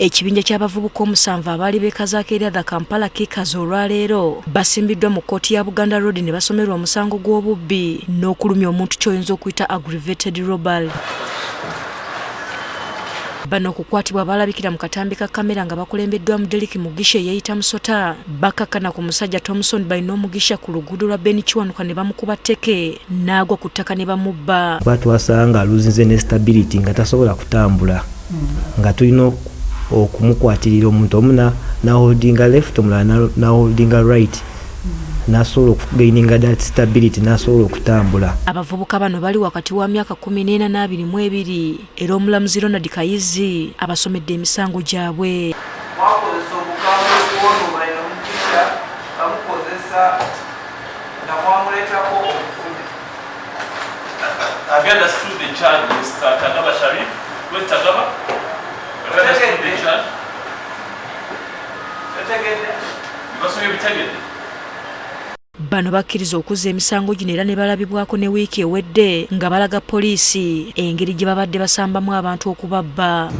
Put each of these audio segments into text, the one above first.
Ekibinja ky'abavubuka omusanvu abaali beekazaako eri the Kampala Kickers olwaleero basimbiddwa mu kkooti ya Buganda Road ne basomerwa omusango gw'obubbi n'okulumya omuntu ky'oyinza okuyita aggravated robbery. Bano okukwatibwa balabikira mu katambi ka kamera nga bakulembeddwa mu Derek Mugisha eyayita Musota bakakana ku musajja Thompson balina Mugisha ku luguudo lwa Ben Kiwanuka ne bamukuba tteke n'agwa ku ttaka ne bamubba. Twasanga aluzinze ne stability nga tasobola kutambula nga tulina okumukwatirira omuntu omu na holdinga left omulala na holdinga right nasobola okugaininga that stability nasobola okutambula. Abavubuka bano bali wakati wa myaka 14 na 22 era omulamuzi Ronald Kayizi abasomedde emisango gyabwe. Have you understood the charge, Mr. Tagaba Sharif? Where's Tagaba? Have you understood the charge? Bano bakkiriza okuzza emisango gino era ne balabibwako ne wiiki ewedde nga balaga poliisi engeri gye babadde basambamu abantu okubabba.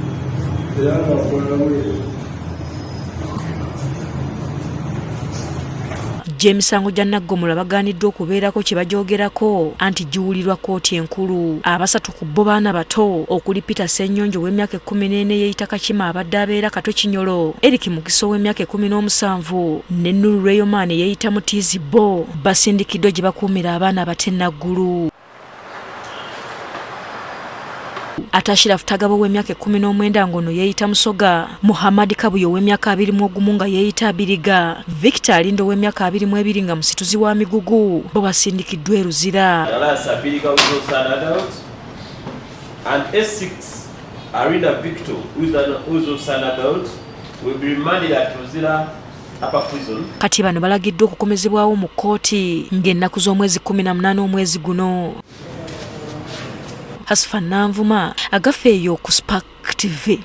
Gy'emisango gya Naggomola bagaaniddwa okubeerako kye bajoogerako anti giwulirwa kkooti enkulu. Abasatu ku bo baana bato okuli Peter Ssennyonjo w'emyaka 14 yeeyita Kakima abadde abeera Kato Kinyolo, Eric Mugiso w'emyaka 17 ne Nuru Rayomani yeeyita Mutiizi Bo basindikiddwa gye bakuumira abaana abato Naggulu. Atashirafu Tagabo w'emyaka 19 ngono yeeyita Musoga, Muhammad Kabuyo w'emyaka 21 nga yeeyita Biriga, Victor Alindo w'emyaka 22 nga musituzi wa migugu bo basindikiddwa e Luzira. And S6 Arina Victor, who is also an adult, will be remanded at Luzira Upper Prison. Kati bano balagiddwa okukomezebwawo mu kkooti ng'ennaku z'omwezi 18 omwezi guno. Asfa Nanvuma agafeeyo ku Spark TV.